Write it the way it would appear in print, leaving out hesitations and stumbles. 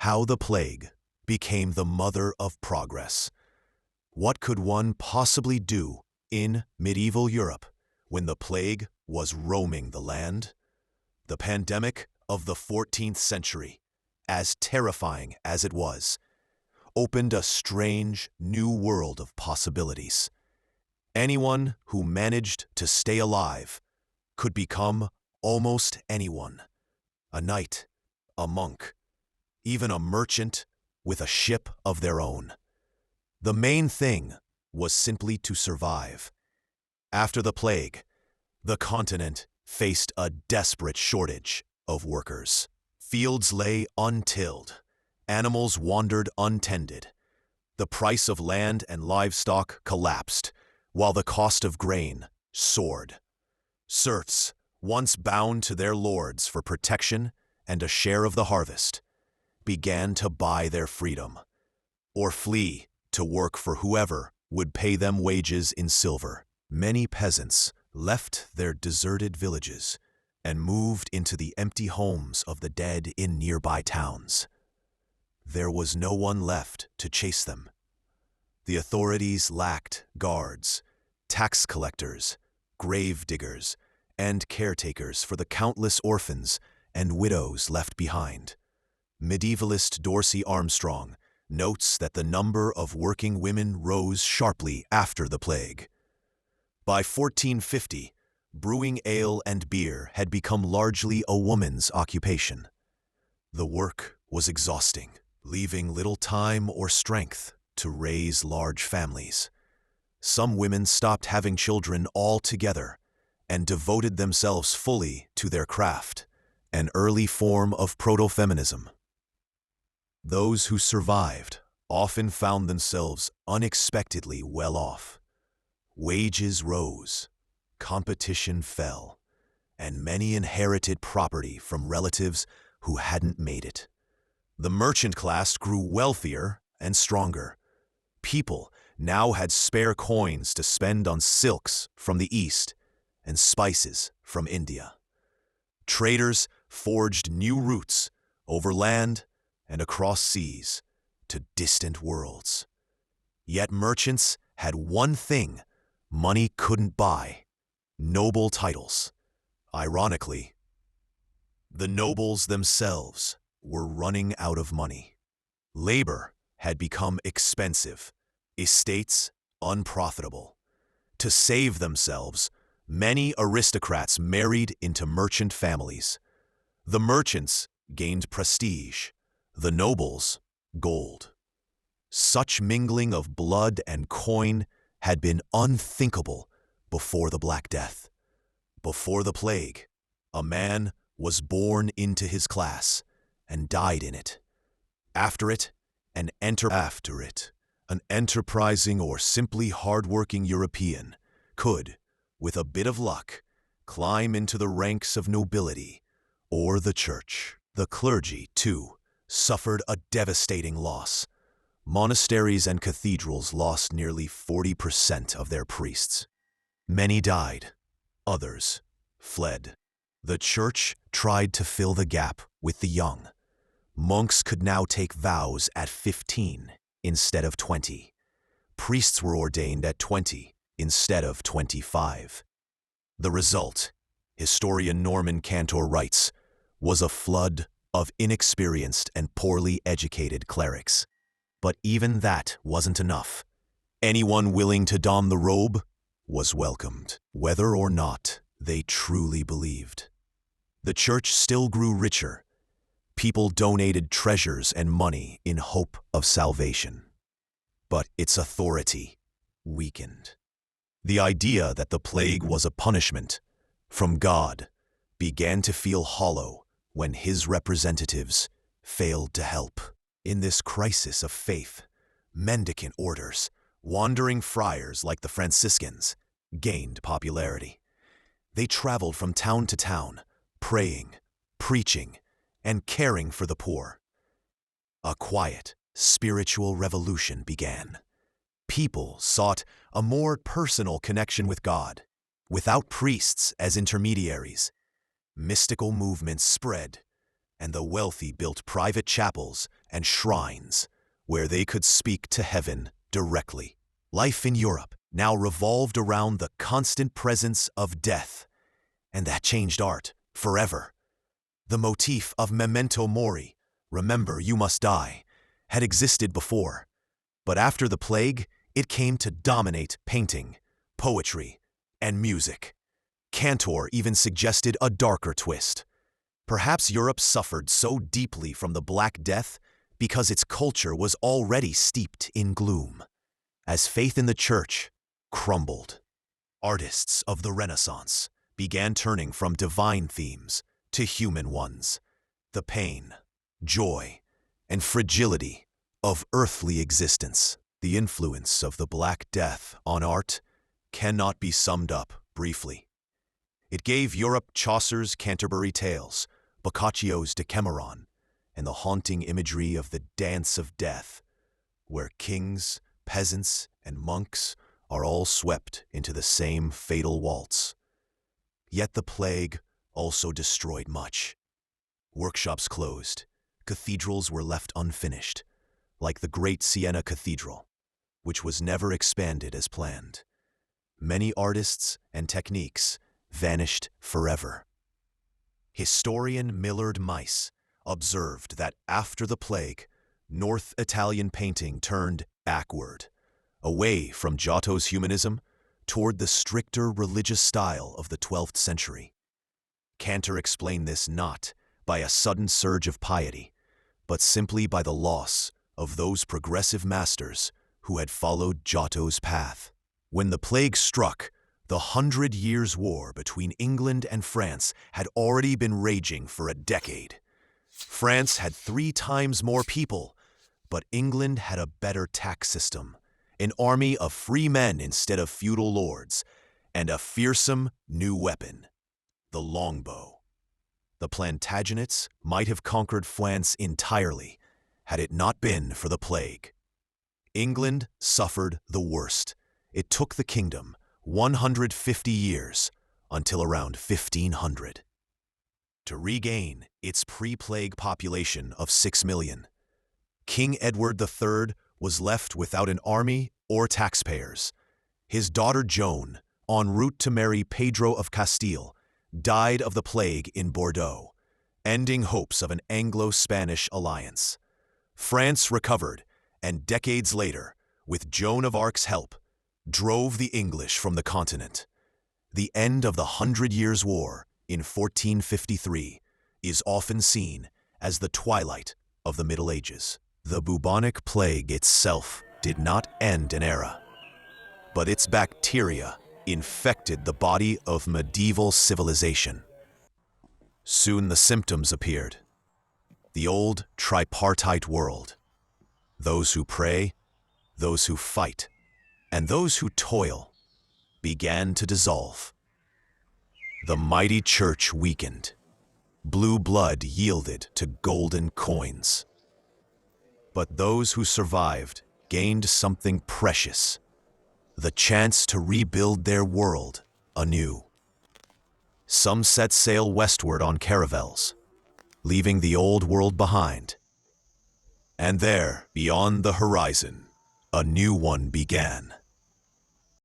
How the plague became the mother of progress. What could one possibly do in medieval Europe when the plague was roaming the land? The pandemic of the 14th century, as terrifying as it was, opened a strange new world of possibilities. Anyone who managed to stay alive could become almost anyone. A knight, a monk, even a merchant with a ship of their own. The main thing was simply to survive. After the plague, the continent faced a desperate shortage of workers. Fields lay untilled, animals wandered untended. The price of land and livestock collapsed, while the cost of grain soared. Serfs, once bound to their lords for protection and a share of the harvest, began to buy their freedom, or flee to work for whoever would pay them wages in silver. Many peasants left their deserted villages and moved into the empty homes of the dead in nearby towns. There was no one left to chase them. The authorities lacked guards, tax collectors, grave diggers, and caretakers for the countless orphans and widows left behind. Medievalist Dorsey Armstrong notes that the number of working women rose sharply after the plague. By 1450, brewing ale and beer had become largely a woman's occupation. The work was exhausting, leaving little time or strength to raise large families. Some women stopped having children altogether and devoted themselves fully to their craft, an early form of proto-feminism. Those who survived often found themselves unexpectedly well off. Wages rose, competition fell, and many inherited property from relatives who hadn't made it. The merchant class grew wealthier and stronger. People now had spare coins to spend on silks from the East and spices from India. Traders forged new routes over land and across seas to distant worlds. Yet merchants had one thing money couldn't buy: noble titles. Ironically, the nobles themselves were running out of money. Labor had become expensive, estates unprofitable. To save themselves, many aristocrats married into merchant families. The merchants gained prestige, the nobles gold. Such mingling of blood and coin had been unthinkable before the Black Death. Before the plague, a man was born into his class and died in it. After it, an enterprising or simply hard-working European could, with a bit of luck, climb into the ranks of nobility or the church. The clergy, too, suffered a devastating loss. Monasteries and cathedrals lost nearly 40% of their priests. Many died, others fled. The church tried to fill the gap with the young. Monks could now take vows at 15 instead of 20. Priests were ordained at 20 instead of 25. The result, historian Norman Cantor writes, was a flood of inexperienced and poorly educated clerics. But even that wasn't enough. Anyone willing to don the robe was welcomed, whether or not they truly believed. The church still grew richer. People donated treasures and money in hope of salvation. But its authority weakened. The idea that the plague was a punishment from God began to feel hollow when his representatives failed to help. In this crisis of faith, mendicant orders, wandering friars like the Franciscans, gained popularity. They traveled from town to town, praying, preaching, and caring for the poor. A quiet, spiritual revolution began. People sought a more personal connection with God, without priests as intermediaries. Mystical movements spread, and the wealthy built private chapels and shrines where they could speak to heaven directly. Life in Europe now revolved around the constant presence of death, and that changed art forever. The motif of memento mori, remember you must die, had existed before, but after the plague, it came to dominate painting, poetry, and music. Cantor even suggested a darker twist. Perhaps Europe suffered so deeply from the Black Death because its culture was already steeped in gloom. As faith in the church crumbled, artists of the Renaissance began turning from divine themes to human ones. The pain, joy, and fragility of earthly existence. The influence of the Black Death on art cannot be summed up briefly. It gave Europe Chaucer's Canterbury Tales, Boccaccio's Decameron, and the haunting imagery of the Dance of Death, where kings, peasants, and monks are all swept into the same fatal waltz. Yet the plague also destroyed much. Workshops closed, cathedrals were left unfinished, like the great Siena Cathedral, which was never expanded as planned. Many artists and techniques vanished forever. Historian Millard Mice observed that after the plague, North Italian painting turned backward, away from Giotto's humanism toward the stricter religious style of the 12th century. Cantor explained this not by a sudden surge of piety, but simply by the loss of those progressive masters who had followed Giotto's path. When the plague struck, the 100 Years' War between England and France had already been raging for a decade. France had 3 times more people, but England had a better tax system, an army of free men instead of feudal lords, and a fearsome new weapon, the longbow. The Plantagenets might have conquered France entirely had it not been for the plague. England suffered the worst. It took the kingdom 150 years, until around 1500, to regain its pre-plague population of 6 million. King Edward III was left without an army or taxpayers. His daughter Joan, en route to marry Pedro of Castile, died of the plague in Bordeaux, ending hopes of an Anglo-Spanish alliance. France recovered, and decades later, with Joan of Arc's help, drove the English from the continent. The end of the 100 Years' War in 1453 is often seen as the twilight of the Middle Ages. The bubonic plague itself did not end an era, but its bacteria infected the body of medieval civilization. Soon the symptoms appeared. The old tripartite world. Those who pray, those who fight, and those who toil began to dissolve. The mighty church weakened. Blue blood yielded to golden coins. But those who survived gained something precious, the chance to rebuild their world anew. Some set sail westward on caravels, leaving the old world behind. And there, beyond the horizon, a new one began.